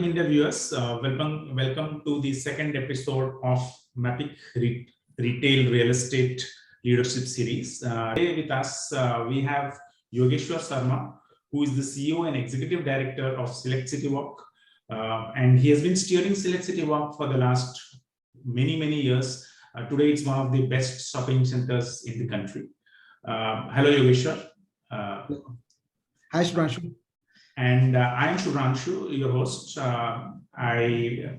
Team India viewers, welcome to the second episode of MAPIC Retail Real Estate Leadership Series. Today with us, we have Yogeshwar Sharma, who is the CEO and Executive Director of Select City Walk. And he has been steering Select City Walk for the last many years. Today, it's one of the best shopping centers in the country. Hello, Yogeshwar. Hi, Shubhranshu. And I am Shubhranshu, your host. I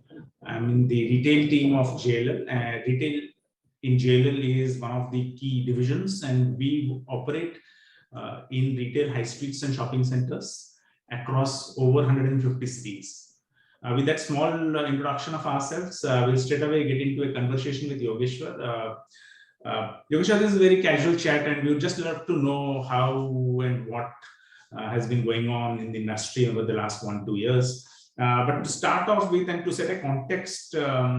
am in the retail team of JLL. Retail in JLL is one of the key divisions, and we operate in retail high streets and shopping centers across over 150 cities. With that small introduction of ourselves, we'll straight away get into a conversation with Yogeshwar. Yogeshwar, this is a very casual chat, and we would just love to know how and what has been going on in the industry over the last 1-2 years. But to start off with and to set a context, I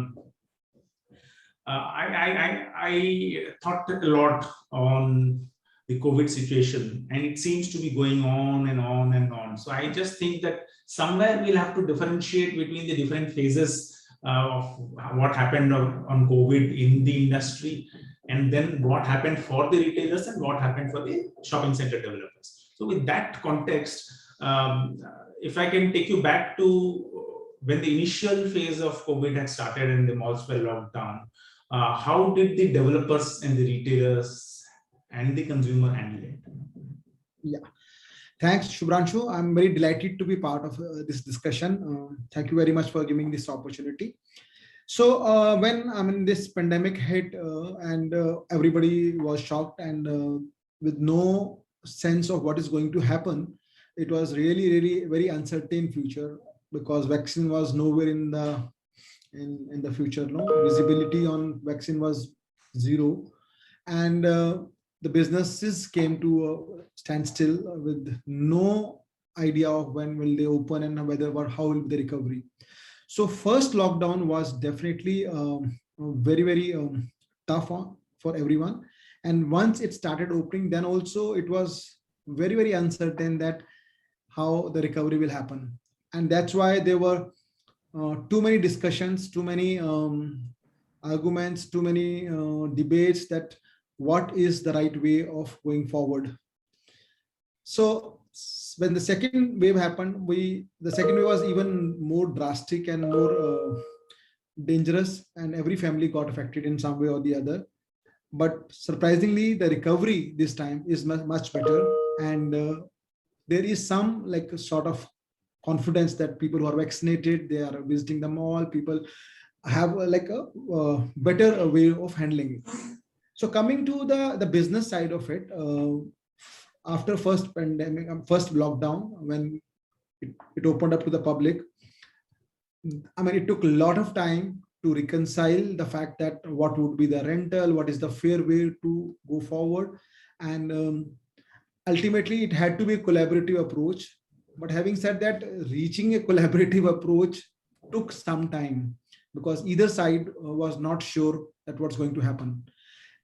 thought a lot on the COVID situation, and it seems to be going on and on and on. So I just think that somewhere we'll have to differentiate between the different phases of what happened on COVID in the industry, and then what happened for the retailers and what happened for the shopping center developers. So with that context, if I can take you back to when the initial phase of COVID had started and the malls were locked down, how did the developers and the retailers and the consumer handle it? Yeah, thanks, Shubhranshu. I'm very delighted to be part of this discussion. Thank you very much for giving this opportunity. So when this pandemic hit and everybody was shocked and with no sense of what is going to happen, it was really very uncertain future, because vaccine was nowhere in the future. No visibility on vaccine was zero, and the businesses came to a standstill with no idea of when will they open and how will be the recovery. So first lockdown was definitely very tough for everyone. And once it started opening, then also it was very uncertain that how the recovery will happen. And that's why there were too many discussions, too many arguments, too many debates that what is the right way of going forward. So when the second wave happened, the second wave was even more drastic and more dangerous, and every family got affected in some way or the other. But surprisingly, the recovery this time is much better, and there is some like sort of confidence that people who are vaccinated, they are visiting the mall. People have like a better way of handling it. So coming to the business side of it, after first pandemic, first lockdown, when it opened up to the public, I mean, it took a lot of time to reconcile the fact that what would be the rental, what is the fair way to go forward. And ultimately, it had to be a collaborative approach. But having said that, reaching a collaborative approach took some time, because either side was not sure that what's going to happen.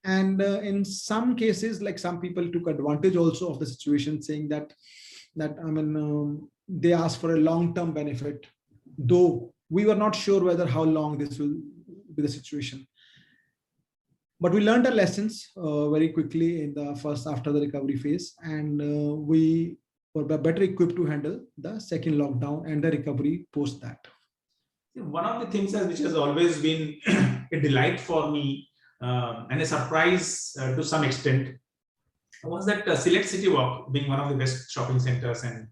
And in some cases, like some people took advantage also of the situation, saying that they asked for a long-term benefit, though we were not sure whether how long this will be the situation. But we learned our lessons very quickly in the first after the recovery phase, and we were better equipped to handle the second lockdown and the recovery post that. One of the things which has always been a delight for me and a surprise to some extent was that Select City Walk, being one of the best shopping centers and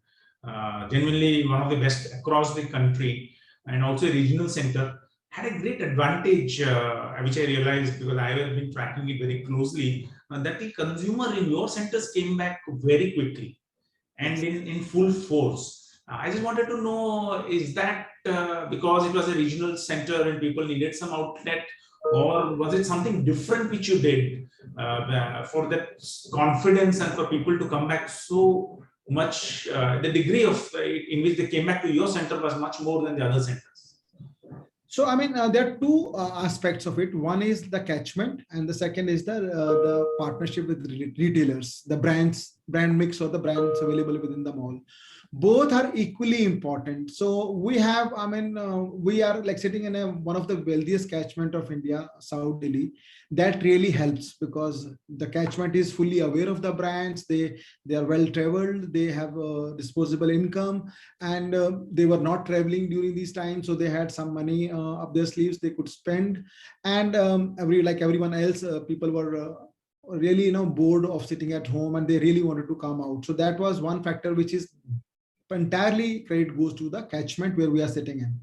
genuinely one of the best across the country, and also a regional center, had a great advantage, which I realized because I have been tracking it very closely, that the consumer in your centers came back very quickly and in full force. I just wanted to know, is that because it was a regional center and people needed some outlet, or was it something different which you did for that confidence and for people to come back so much? The degree of in which they came back to your center was much more than the other centers. So, I mean, there are two aspects of it. One is the catchment, and the second is the partnership with retailers, the brand mix or the brands available within the mall. both are equally important. So we have, we are like sitting in one of the wealthiest catchment of India, South Delhi. That really helps because the catchment is fully aware of the brands. They are well traveled. They have disposable income, and they were not traveling during these times, so they had some money up their sleeves they could spend. And like everyone else, people were really bored of sitting at home, and they really wanted to come out. So that was one factor, which is entirely credit goes to the catchment where we are sitting in.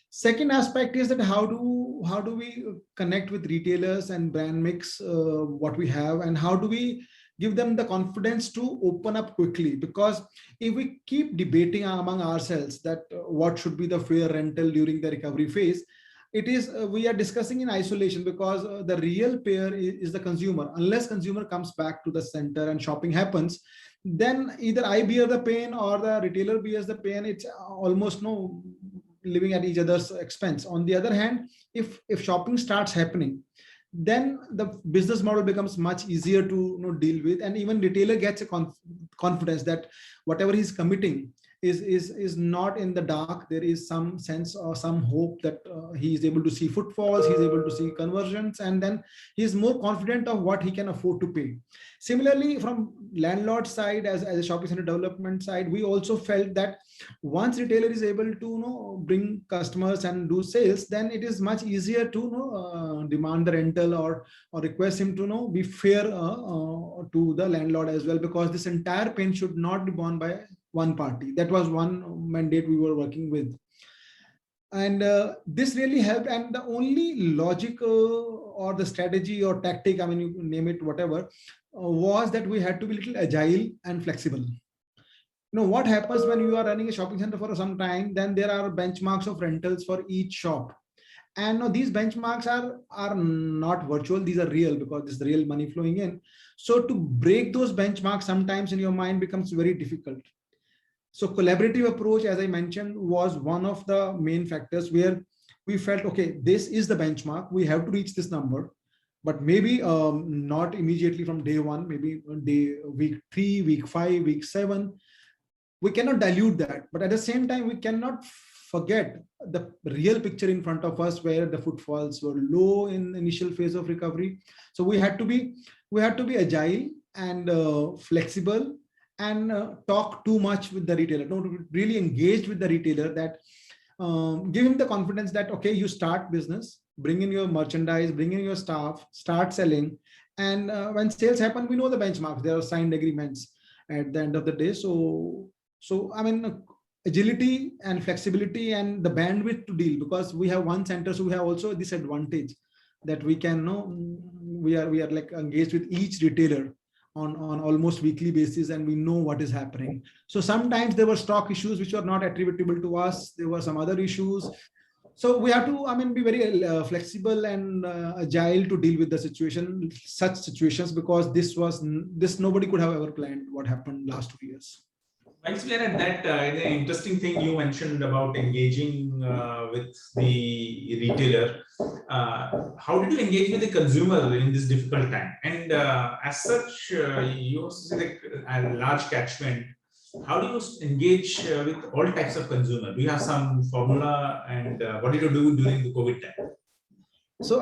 Second aspect is that how do we connect with retailers and brand mix what we have, and how do we give them the confidence to open up quickly? Because if we keep debating among ourselves that what should be the fair rental during the recovery phase, it is we are discussing in isolation, because the real payer is the consumer. Unless consumer comes back to the center and shopping happens, then either I bear the pain or the retailer bears the pain. It's almost no living at each other's expense. On the other hand, if shopping starts happening, then the business model becomes much easier to deal with, and even retailer gets a confidence that whatever he's committing is not in the dark. There is some sense or some hope that he is able to see footfalls, he's able to see conversions, and then he's more confident of what he can afford to pay. Similarly, from landlord side, as a shopping center development side, we also felt that once retailer is able to bring customers and do sales, then it is much easier to demand the rental or request him to be fair to the landlord as well, because this entire pain should not be borne by one party. That was one mandate we were working with. And this really helped. And the only logic or the strategy or tactic, you name it, whatever, was that we had to be a little agile and flexible. What happens when you are running a shopping center for some time, then there are benchmarks of rentals for each shop. And these benchmarks are not virtual, these are real, because this is real money flowing in. So to break those benchmarks sometimes in your mind becomes very difficult. So collaborative approach, as I mentioned, was one of the main factors where we felt, okay, this is the benchmark, we have to reach this number, but maybe not immediately from day one, maybe week 3, week 5, week 7. We cannot dilute that, but at the same time, we cannot forget the real picture in front of us, where the footfalls were low in the initial phase of recovery. So we had to be agile and flexible, and talk too much with the retailer. Don't really engage with the retailer, that give him the confidence that, okay, you start business, bring in your merchandise, bring in your staff, start selling. And when sales happen, we know the benchmarks, there are signed agreements at the end of the day. So agility and flexibility and the bandwidth to deal, because we have one center, so we have also this advantage that we can we are like engaged with each retailer on almost weekly basis, and we know what is happening. So sometimes there were stock issues which were not attributable to us, there were some other issues. So we have to be very flexible and agile to deal with the such situations, because this nobody could have ever planned what happened last 2 years. Whilst we are at that, the interesting thing you mentioned about engaging with the retailer, how did you engage with the consumer in this difficult time? And as such, you also say a large catchment. How do you engage with all types of consumer? Do you have some formula, and what did you do during the COVID time? So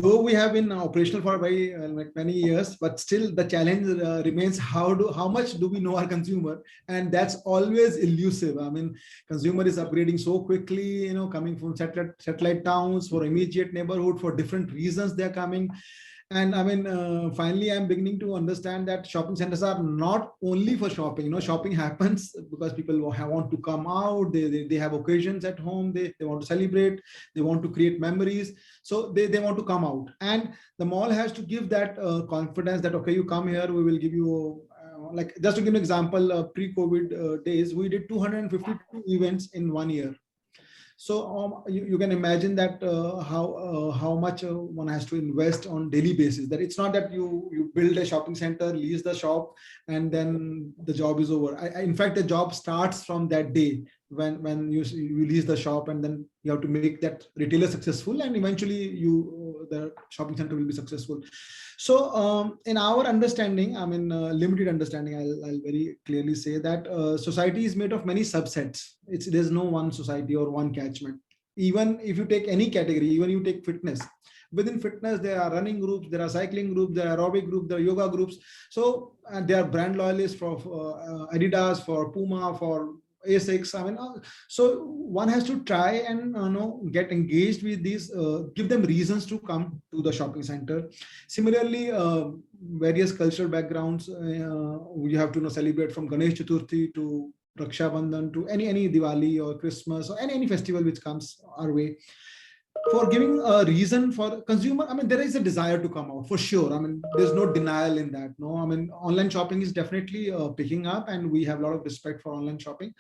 though we have been operational for very many years, but still the challenge remains how much do we know our consumer, and that's always elusive. Consumer is upgrading so quickly, coming from satellite towns for immediate neighborhood for different reasons they're coming. And finally, I'm beginning to understand that shopping centers are not only for shopping. Shopping happens because people want to come out. They have occasions at home. They want to celebrate. They want to create memories. So they want to come out. And the mall has to give that confidence that, okay, you come here, we will give you, just to give an example, pre-COVID days, we did 252 events in 1 year. So you can imagine that how much one has to invest on daily basis. That it's not that you build a shopping center, lease the shop, and then the job is over. In fact, the job starts from that day when you lease the shop, and then you have to make that retailer successful, and eventually the shopping center will be successful. So in our understanding, limited understanding, I'll very clearly say that society is made of many subsets. There's no one society or one catchment. Even if you take any category, even you take fitness, within fitness there are running groups, there are cycling groups, there are aerobic groups, there are yoga groups. So there are brand loyalists for Adidas, for Puma, for A6. So one has to try and get engaged with these, give them reasons to come to the shopping center. Similarly, various cultural backgrounds, we have to celebrate from Ganesh Chaturthi to Raksha Bandhan to any Diwali or Christmas or any festival which comes our way. For giving a reason for consumer, there is a desire to come out for sure. There's no denial in that. No, online shopping is definitely picking up, and we have a lot of respect for online shopping.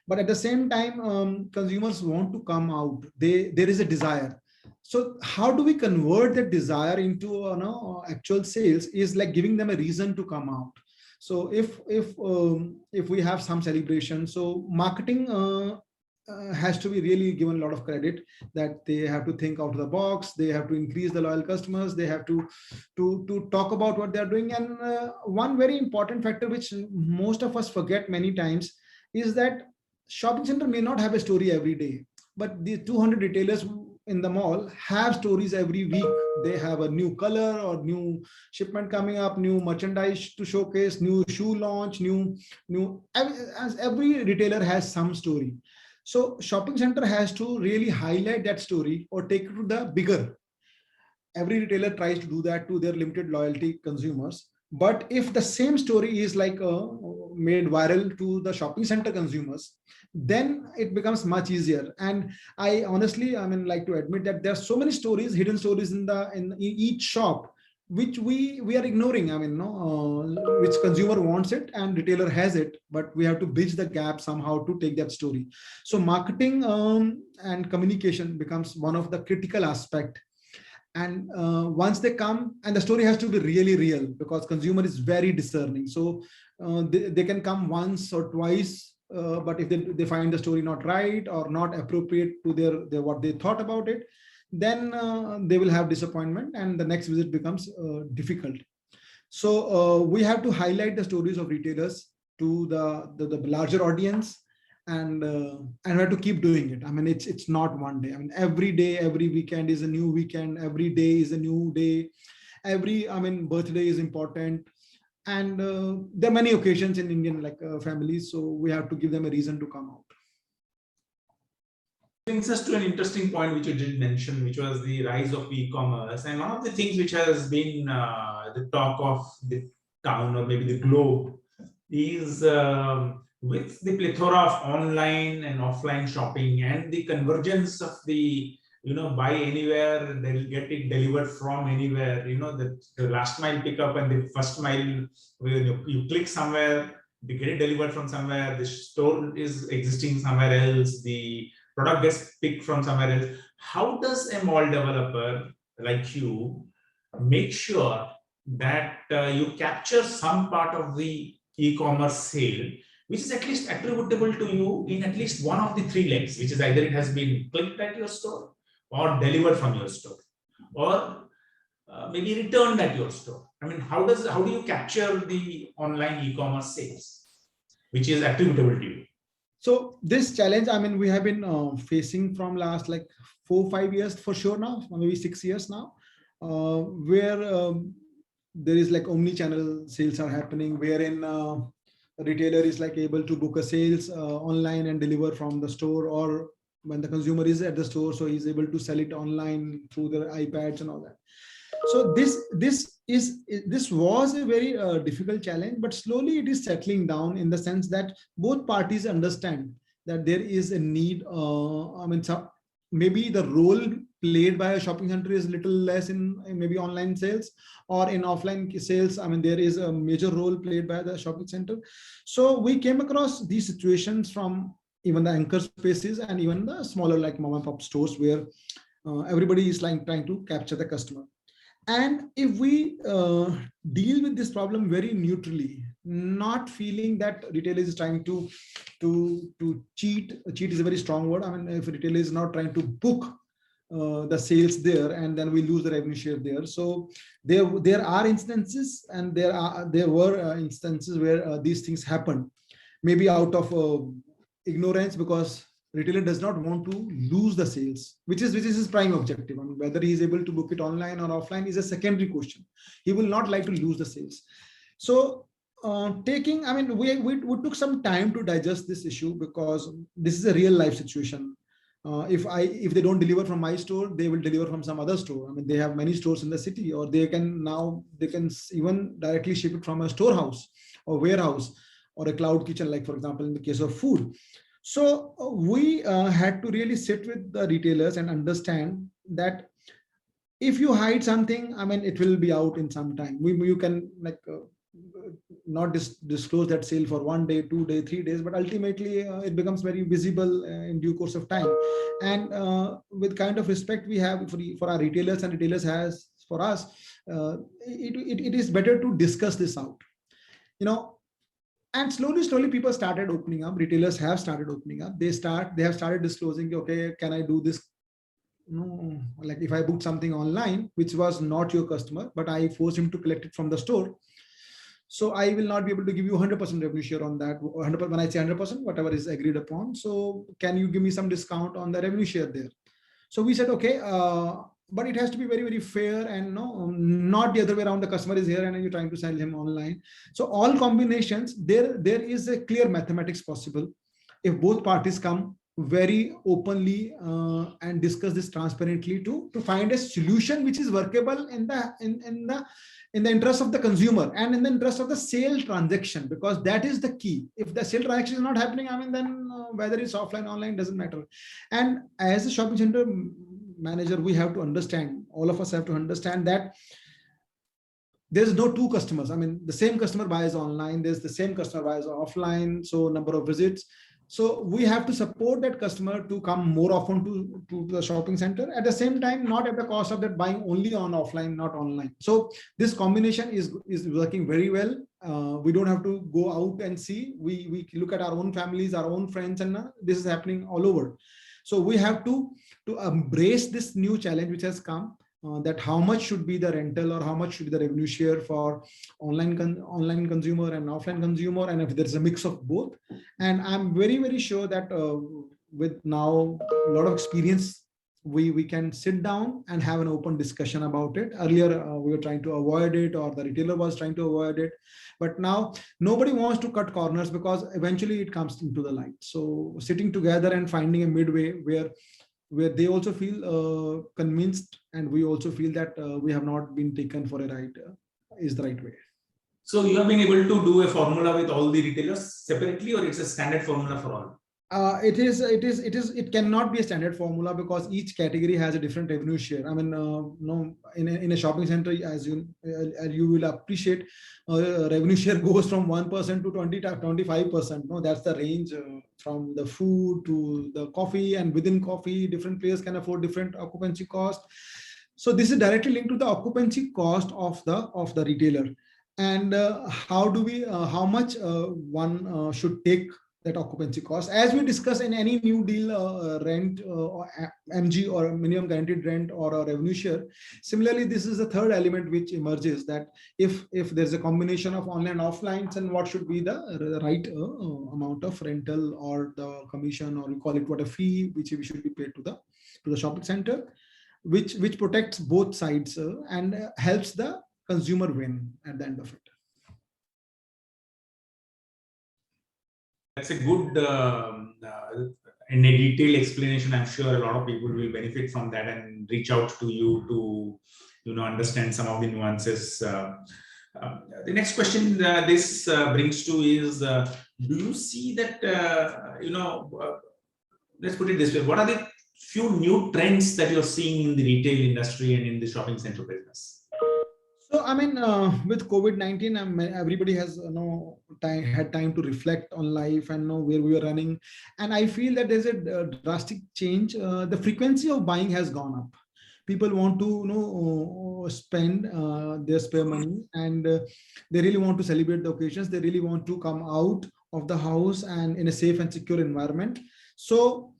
But at the same time, consumers want to come out. There is a desire. So how do we convert that desire into actual sales? Is like giving them a reason to come out. So if we have some celebration, so marketing has to be really given a lot of credit, that they have to think out of the box, they have to increase the loyal customers, they have to talk about what they're doing. And one very important factor which most of us forget many times is that shopping center may not have a story every day, but the 200 retailers in the mall have stories every week. They have a new color or new shipment coming up, new merchandise to showcase, new shoe launch, as every retailer has some story. So shopping center has to really highlight that story or take it to the bigger. Every retailer tries to do that to their limited loyalty consumers. But if the same story is like made viral to the shopping center consumers, then it becomes much easier. And I honestly, like to admit that there are so many stories, hidden stories in each shop, which we are ignoring. Which consumer wants it and retailer has it, but we have to bridge the gap somehow to take that story. So marketing and communication becomes one of the critical aspect. And once they come, and the story has to be really real, because consumer is very discerning. So they can come once or twice, but if they find the story not right or not appropriate to their what they thought about it, then they will have disappointment and the next visit becomes difficult. So we have to highlight the stories of retailers to the larger audience, and we have to keep doing it. It's not one day. Every day, every weekend is a new weekend. Every day is a new day. Every birthday is important, and there are many occasions in Indian families. So we have to give them a reason to come out. Brings us to an interesting point which you did mention, which was the rise of e-commerce. And one of the things which has been the talk of the town or maybe the globe is with the plethora of online and offline shopping and the convergence of the buy anywhere, they'll get it delivered from anywhere, the last mile pickup and the first mile, where you click somewhere, they get it delivered from somewhere, the store is existing somewhere else, the product gets picked from somewhere else. How does a mall developer like you make sure that you capture some part of the e-commerce sale, which is at least attributable to you in at least one of the three legs, which is either it has been clicked at your store or delivered from your store, or maybe returned at your store? How do you capture the online e-commerce sales, which is attributable to you? So this challenge, we have been facing from last 4-5 years for sure now, maybe 6 years now, where there is omni-channel sales are happening, wherein a retailer is able to book a sales online and deliver from the store, or when the consumer is at the store, so he's able to sell it online through their iPads and all that. So this was a very difficult challenge, but slowly it is settling down, in the sense that both parties understand that there is a need. Maybe the role played by a shopping center is little less in maybe online sales, or in offline sales. There is a major role played by the shopping center. So we came across these situations from even the anchor spaces and even the smaller mom and pop stores, where everybody is trying to capture the customer. And if we deal with this problem very neutrally, not feeling that retailer is trying to cheat is a very strong word. If a retailer is not trying to book the sales there, and then we lose the revenue share there. So there are instances, and there were instances where these things happen, maybe out of ignorance, because retailer does not want to lose the sales, which is his prime objective. I mean, whether he is able to book it online or offline is a secondary question. He will not like to lose the sales. So I mean, we took some time to digest this issue, because this is a real life situation. If they don't deliver from my store, they will deliver from some other store. I mean, they have many stores in the city, or they can even directly ship it from a storehouse or warehouse or a cloud kitchen, like for example in the case of food. So we had to really sit with the retailers and understand that if you hide something, I mean, it will be out in some time. You can like not disclose that sale for 1 day, 2 day, 3 days, but ultimately it becomes very visible in due course of time. And with kind of respect we have for our retailers, and retailers has for us, it is better to discuss this out, you know. And slowly people started opening up. Retailers have started opening up. They have started disclosing, okay, can I do this? No, like if I booked something online which was not your customer, but I forced him to collect it from the store, so I will not be able to give you 100% revenue share on that. 100%, when I say 100%, whatever is agreed upon. So can you give me some discount on the revenue share there? So we said, okay, but it has to be very fair, and not the other way around. The customer is here and you're trying to sell him online. So all combinations, there is a clear mathematics possible if both parties come very openly and discuss this transparently to find a solution which is workable in the interest of the consumer and in the interest of the sale transaction, because that is the key. If the sale transaction is not happening, I mean, then whether it's offline, online, doesn't matter. And as a shopping center manager, we have to understand, all of us have to understand that there's no two customers. I mean, the same customer buys online, there's the same customer buys offline, so number of visits. So we have to support that customer to come more often to the shopping center, at the same time, not at the cost of that buying only on offline, not online. So this combination is working very well. We don't have to go out and see. We look at our own families, our own friends, and this is happening all over. So we have to embrace this new challenge which has come, that how much should be the rental or how much should be the revenue share for online consumer and offline consumer, and if there's a mix of both. And I'm very sure that with now a lot of experience, we can sit down and have an open discussion about it. Earlier we were trying to avoid it, or the retailer was trying to avoid it, but now nobody wants to cut corners, because eventually it comes into the light. So sitting together and finding a midway where they also feel convinced, and we also feel that we have not been taken for a ride is the right way. So you have been able to do a formula with all the retailers separately, or it's a standard formula for all? It cannot be a standard formula, because each category has a different revenue share. I mean, in a shopping center, as you will appreciate, revenue share goes from 1% to 25%. No, that's the range from the food to the coffee, and within coffee, different players can afford different occupancy cost. So this is directly linked to the occupancy cost of the retailer, and how much one should take that occupancy cost. As we discuss in any new deal, rent or MG or minimum guaranteed rent or a revenue share. Similarly, this is the third element which emerges, that if there's a combination of online and offline, then what should be the right amount of rental or the commission, or we call it what, a fee, which we should be paid to the shopping center, which protects both sides and helps the consumer win at the end of it. That's a good in a detailed explanation. I'm sure a lot of people will benefit from that and reach out to you to understand some of the nuances. The next question this brings to is, do you see that let's put it this way, what are the few new trends that you're seeing in the retail industry and in the shopping center business? So, I mean, with COVID-19, everybody has had time to reflect on life and know where we are running. And I feel that there's a drastic change. The frequency of buying has gone up. People want to spend their spare money, and they really want to celebrate the occasions. They really want to come out of the house and in a safe and secure environment. So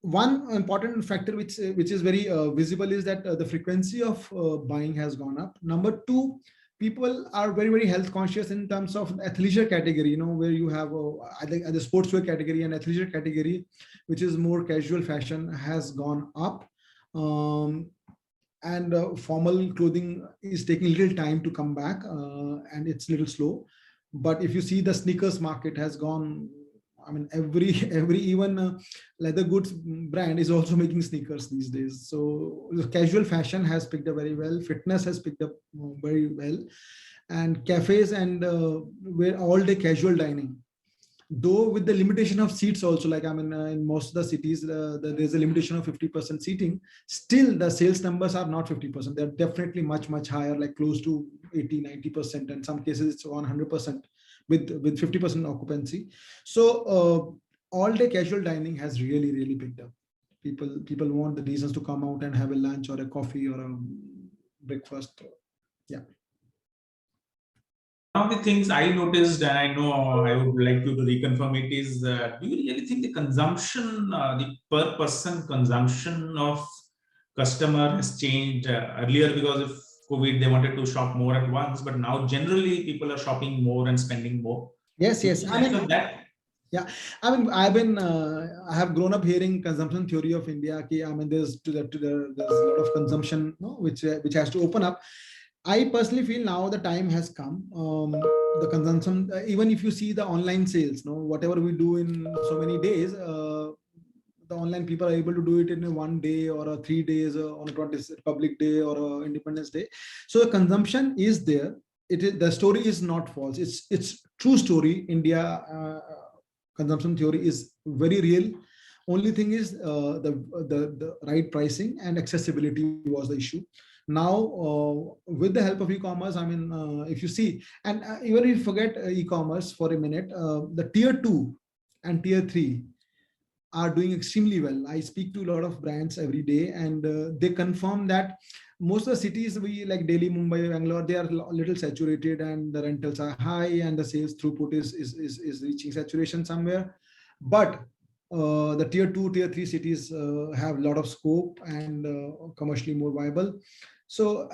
one important factor which is very visible is that the frequency of buying has gone up. Number two, people are very health conscious in terms of athleisure category, where you have I think the sportswear category and athleisure category, which is more casual fashion, has gone up. And formal clothing is taking a little time to come back, and it's a little slow. But if you see, the sneakers market has gone, I mean, every even leather goods brand is also making sneakers these days. So the casual fashion has picked up very well. Fitness has picked up very well, and cafes and where all day casual dining. Though with the limitation of seats also, like I mean, in most of the cities, there's a limitation of 50% seating. Still, the sales numbers are not 50%. They're definitely much higher, like close to 80-90%. In some cases, it's 100% with 50% occupancy. So all day casual dining has really picked up. People want the reasons to come out and have a lunch or a coffee or a breakfast. Yeah. One of the things I noticed, and I know I would like you to reconfirm it, is do you really think the consumption, the per person consumption of customer has changed? Earlier, because of COVID, they wanted to shop more at once, but now generally people are shopping more and spending more. Yes. I mean, that. Yeah, I mean, I have grown up hearing consumption theory of India. I mean, there's a lot of consumption, which has to open up. I personally feel now the time has come. The consumption, even if you see the online sales, whatever we do in so many days, the online people are able to do it in a 1 day or a 3 days on a 20th Republic Day or a Independence Day. So the consumption is there. The story is not false. It's true story. India consumption theory is very real. Only thing is the right pricing and accessibility was the issue. Now, with the help of e-commerce, I mean, if you see, and even if you forget e-commerce for a minute, the tier 2 and tier 3 are doing extremely well. I speak to a lot of brands every day, and they confirm that most of the cities we like Delhi, Mumbai, Bangalore, they are a little saturated and the rentals are high and the sales throughput is reaching saturation somewhere. But the tier 2, tier 3 cities have a lot of scope and commercially more viable. So,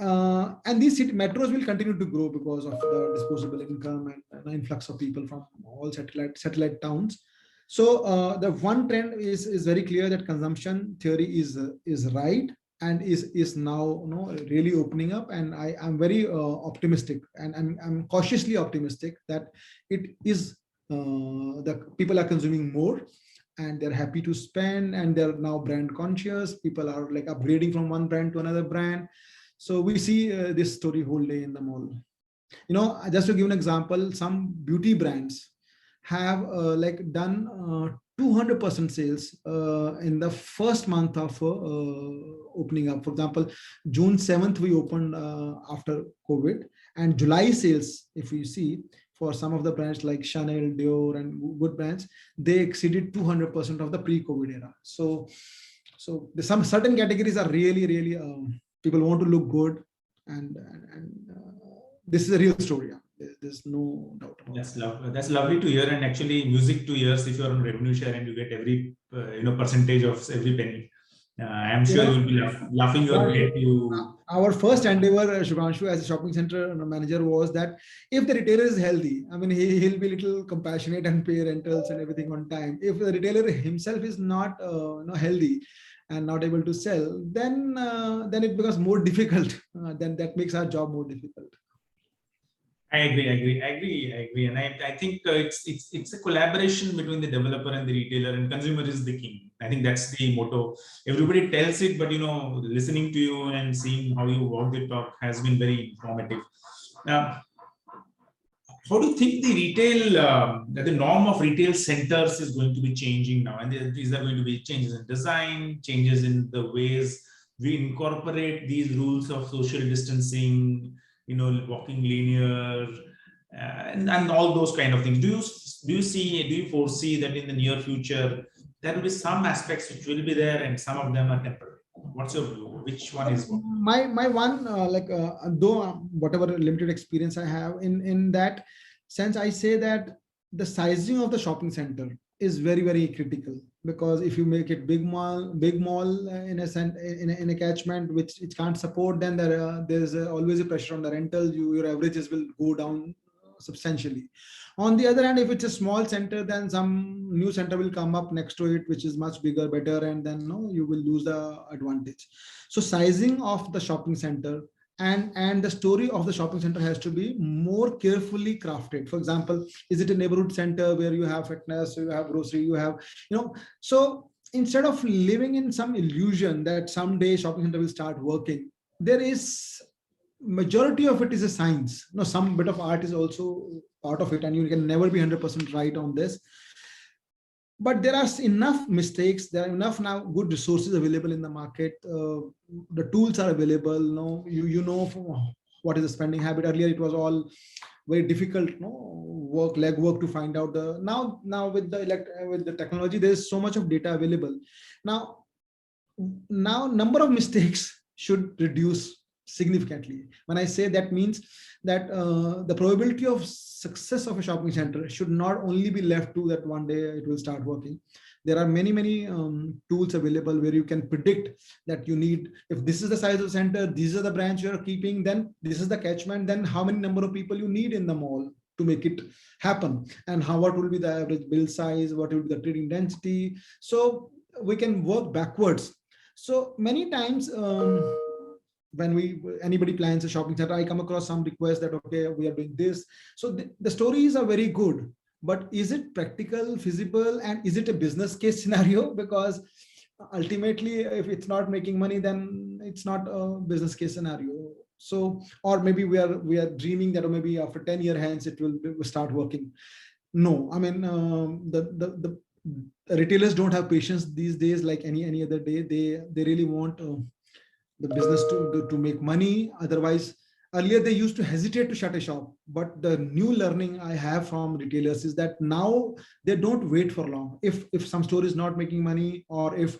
and these metros will continue to grow because of the disposable income and the influx of people from all satellite towns. So the one trend is very clear, that consumption theory is right and is now really opening up, and I'm very optimistic, and I'm cautiously optimistic that it is the people are consuming more and they're happy to spend, and they're now brand conscious. People are like upgrading from one brand to another brand. So we see this story whole day in the mall. Just to give an example, some beauty brands have like done 200% sales in the first month of opening up. For example, June 7th we opened after COVID, and July sales, if you see, for some of the brands like Chanel, Dior, and good brands, they exceeded 200% of the pre-COVID era. So some certain categories are really people want to look good, and this is a real story. There's no doubt about it. That's lovely to hear, and actually music to ears if you're on revenue share and you get every percentage of every penny. I'm sure you'll be laughing your head. Our first endeavor, Shubhranshu, as a shopping center manager, was that if the retailer is healthy, I mean, he'll be a little compassionate and pay rentals and everything on time. If the retailer himself is not healthy and not able to sell, then it becomes more difficult. Then that makes our job more difficult. I agree, and I think it's a collaboration between the developer and the retailer, and consumer is the king. I think that's the motto. Everybody tells it, but listening to you and seeing how you walk the talk has been very informative. Now, how do you think the retail, the norm of retail centers is going to be changing now? And these are going to be changes in design, changes in the ways we incorporate these rules of social distancing, walking linear, and all those kind of things. Do you foresee that in the near future there will be some aspects which will be there and some of them are temporary? What's your view? Which one is what? My one, though whatever limited experience I have in that sense, I say that the sizing of the shopping center is very, very critical, because if you make it big mall in a in a catchment which it can't support, then there's always a pressure on the rental. Your averages will go down substantially. On the other hand, if it's a small center, then some new center will come up next to it which is much bigger, better, and then no, you will lose the advantage. So sizing of the shopping center and the story of the shopping center has to be more carefully crafted. For example, is it a neighborhood center where you have fitness, you have grocery, you have, so instead of living in some illusion that someday shopping center will start working, there is majority of it is a science. Some bit of art is also part of it, and you can never be 100% right on this. But there are enough mistakes, there are enough now good resources available in the market. The tools are available. You know what is the spending habit. Earlier it was all very difficult, legwork to find out the. Now with the technology, there is so much of data available. Now number of mistakes should reduce significantly. When I say that, means that the probability of success of a shopping center should not only be left to that one day it will start working. There are many tools available where you can predict that you need, if this is the size of the center, these are the branch you are keeping, then this is the catchment, then how many number of people you need in the mall to make it happen, and what will be the average bill size, what will be the trading density. So we can work backwards. So many times when anybody plans a shopping center, I come across some requests that, okay, we are doing this. So the stories are very good, but is it practical, feasible, and is it a business case scenario? Because ultimately, if it's not making money, then it's not a business case scenario. So, or maybe we are dreaming that, or maybe after 10 years hence it will start working. No, I mean, the retailers don't have patience these days like any other day. They really want the business to make money. Otherwise, earlier they used to hesitate to shut a shop, but the new learning I have from retailers is that now they don't wait for long. If some store is not making money, or if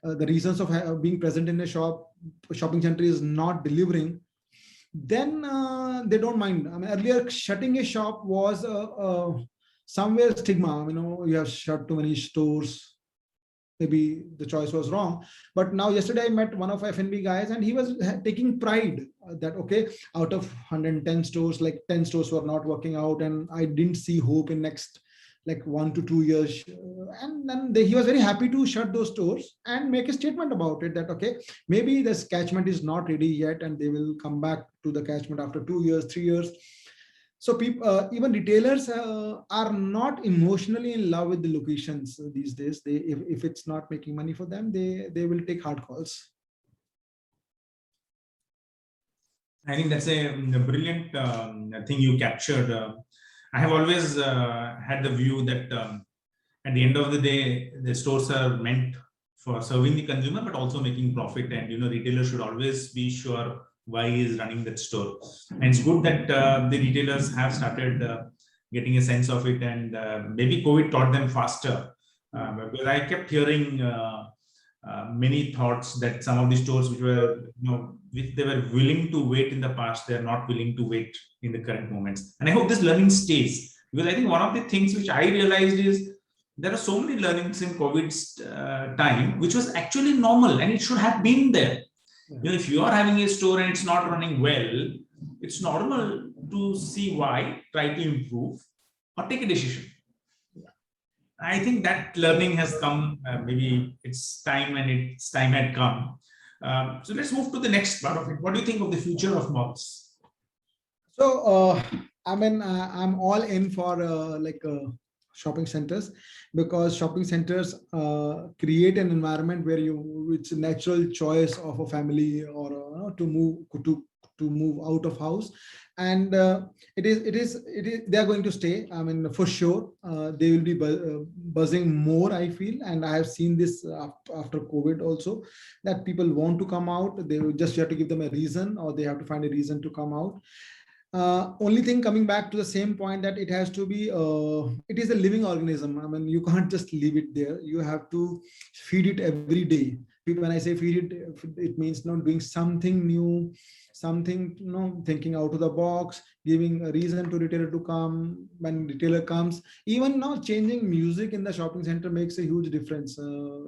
the reasons of being present in a shopping center is not delivering, then they don't mind. I mean, earlier shutting a shop was somewhere stigma. You have shut too many stores, maybe the choice was wrong. But now, yesterday I met one of F&B guys, and he was taking pride that, okay, out of 110 stores, like 10 stores were not working out, and I didn't see hope in next like 1 to 2 years. And then he was very happy to shut those stores and make a statement about it, that, okay, maybe this catchment is not ready yet, and they will come back to the catchment after 2 years, 3 years. So people, even retailers are not emotionally in love with the locations these days. If it's not making money for them, they will take hard calls. I think that's a brilliant thing you captured. I have always had the view that at the end of the day, the stores are meant for serving the consumer, but also making profit. And retailers should always be sure why he is running that store. And it's good that the retailers have started getting a sense of it, and maybe COVID taught them faster. Because I kept hearing many thoughts that some of the stores which were, which they were willing to wait in the past, they are not willing to wait in the current moments. And I hope this learning stays, because I think one of the things which I realized is there are so many learnings in COVID's time, which was actually normal, and it should have been there. If you are having a store and it's not running well, it's normal to see why, try to improve, or take a decision. I think that learning has come. Maybe it's time, and its time had come. So let's move to the next part of it. What do you think of the future of malls? So, I mean, I'm all in for shopping centers, because shopping centers create an environment where it's a natural choice of a family, or to move out of house. And it is they are going to stay. I mean, for sure, they will be buzzing more, I feel. And I have seen this after COVID also, that people want to come out. They just have to give them a reason, or they have to find a reason to come out. Only thing, coming back to the same point, that it has to be, it is a living organism. I mean, you can't just leave it there. You have to feed it every day. when I say feed it means doing something new, something thinking out of the box, giving a reason to retailer to come. When retailer comes, even now changing music in the shopping center makes a huge difference.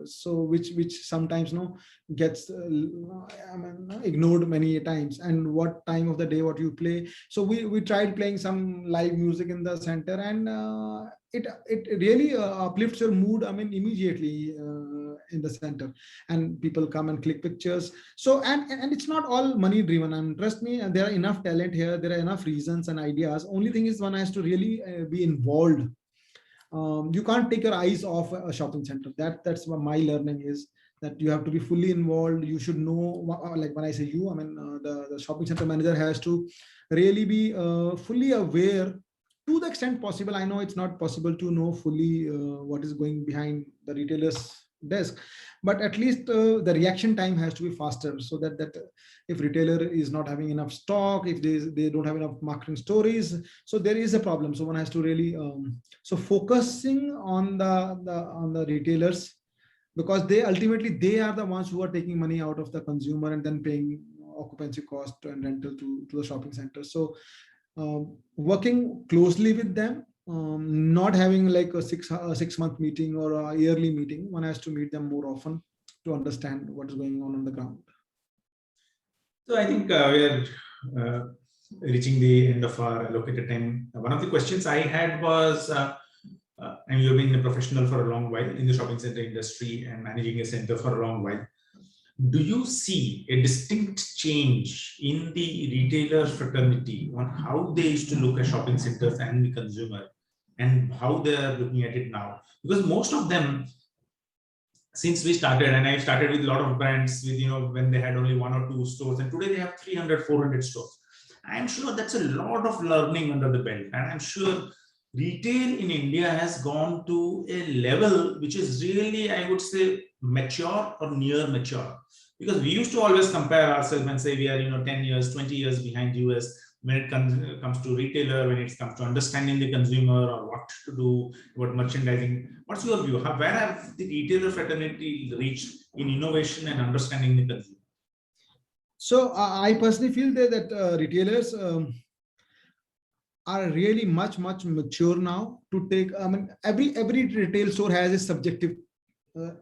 So which sometimes gets ignored many times. And what time of the day what you play. So we tried playing some live music in the center, and it really uplifts your mood, immediately in the center, and people come and click pictures. So and it's not all money driven, and trust me, there are enough talent here, there are enough reasons and ideas. Only thing is one has to really be involved. You can't take your eyes off a shopping center. That's what my learning is, that you have to be fully involved. You should know, like when I say you, the shopping center manager has to really be fully aware to the extent possible. I know it's not possible to know fully what is going behind the retailer's desk, but at least the reaction time has to be faster, so that if retailer is not having enough stock, if they don't have enough marketing stories, so there is a problem. So one has to really so focusing on the retailers, because they ultimately they are the ones who are taking money out of the consumer and then paying occupancy cost and rental to the shopping center. So working closely with them, not having like a 6 month meeting or a yearly meeting. One has to meet them more often to understand what is going on the ground. So I think we are reaching the end of our allocated time. One of the questions I had was, and you've been a professional for a long while in the shopping center industry and managing a center for a long while. Do you see a distinct change in the retailer fraternity on how they used to look at shopping centers and the consumer, and how they are looking at it now? Because most of them, since we started, and I started with a lot of brands with, when they had only 1 or 2 stores, and today they have 300, 400 stores. I'm sure that's a lot of learning under the belt. And I'm sure retail in India has gone to a level which is really, I would say, mature or near mature. Because we used to always compare ourselves and say we are 10 years, 20 years behind US when it comes to retailer, when it comes to understanding the consumer or what to do, what merchandising. What's your view? Where have the retailer fraternity reached in innovation and understanding the consumer? So I personally feel that retailers are really much mature now to take. Every retail store has a subjective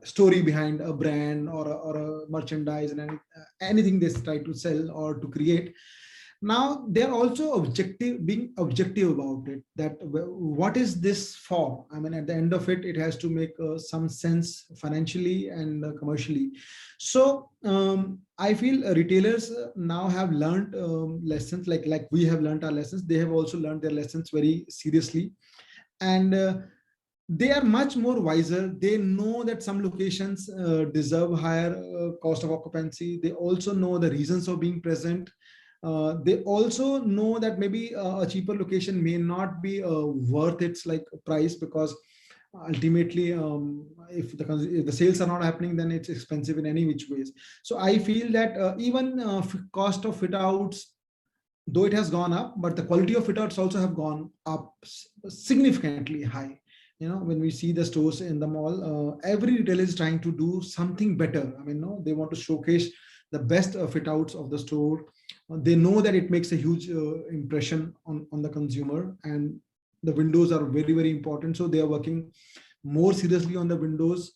story behind a brand or a merchandise and anything they try to sell or to create. Now they're also being objective about it, that what is this for? At the end of it, it has to make some sense financially and commercially. So I feel retailers now have learned lessons, like we have learned our lessons. They have also learned their lessons very seriously, and they are much more wiser. They know that some locations deserve higher cost of occupancy. They also know the reasons of being present. They also know that maybe a cheaper location may not be worth its price, because ultimately if the sales are not happening, then it's expensive in any which ways. So I feel that even cost of fit outs, though it has gone up, but the quality of fit outs also have gone up significantly high. When we see the stores in the mall, every retailer is trying to do something better. They want to showcase the best fit outs of the store. They know that it makes a huge impression on the consumer, and the windows are very, very important. So they are working more seriously on the windows,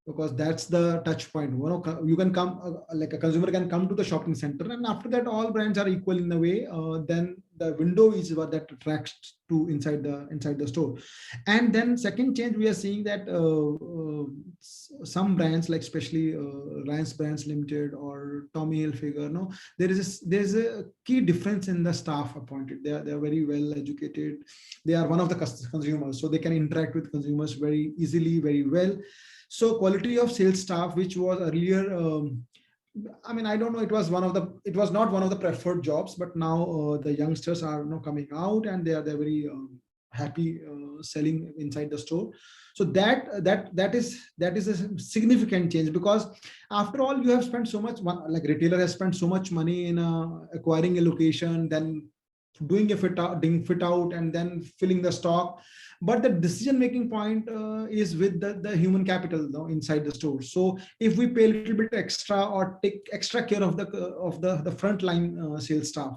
because that's the touch point. You can come, like a consumer can come to the shopping center, and after that all brands are equal in a way. Then the window is what that attracts to inside the store. And then second change, we are seeing that some brands, like especially Reliance Brands Limited or Tommy Hilfiger, there's a key difference in the staff appointed. They are very well educated. They are one of the consumers, so they can interact with consumers very easily, very well. So quality of sales staff, which was earlier, I don't know, it was not one of the preferred jobs, but now the youngsters are coming out, and they're very happy selling inside the store. So that is a significant change, because after all, you have spent so much, like retailer has spent so much money in acquiring a location, then doing a doing fit out and then filling the stock. But the decision making point is with the human capital inside the store. So if we pay a little bit extra or take extra care of the frontline sales staff,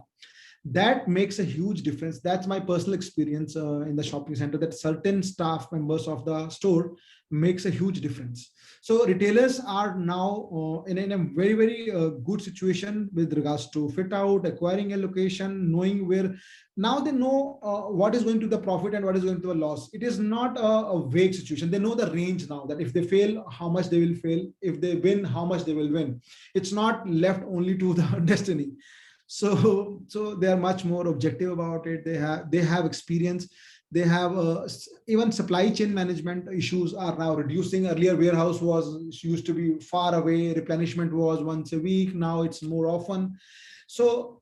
that makes a huge difference. That's my personal experience in the shopping center, that certain staff members of the store makes a huge difference. So retailers are now in a very, very good situation with regards to fit out, acquiring a location, knowing where. Now they know what is going to the profit and what is going to the loss. It is not a vague situation. They know the range now, that if they fail, how much they will fail. If they win, how much they will win. It's not left only to the destiny. So they are much more objective about it. They have experience. They have even supply chain management issues are now reducing. Earlier warehouse used to be far away, replenishment was once a week, now it's more often. So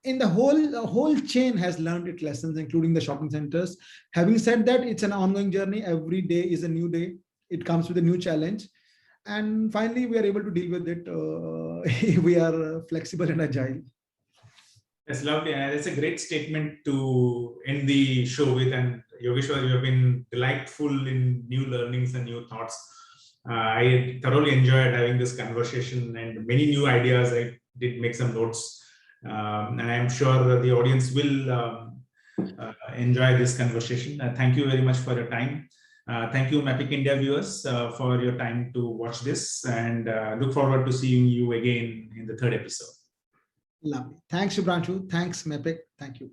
in the whole chain has learned its lessons, including the shopping centers. Having said that, it's an ongoing journey. Every day is a new day. It comes with a new challenge, and finally we are able to deal with it. We are flexible and agile. That's lovely. And it's a great statement to end the show with. And Yogeshwar, you have been delightful in new learnings and new thoughts. I thoroughly enjoyed having this conversation and many new ideas. I did make some notes. And I'm sure the audience will enjoy this conversation. Thank you very much for your time. Thank you, MAPIC India viewers, for your time to watch this, and look forward to seeing you again in the third episode. Lovely. Thanks, Shubhranshu. Thanks, MAPIC. Thank you.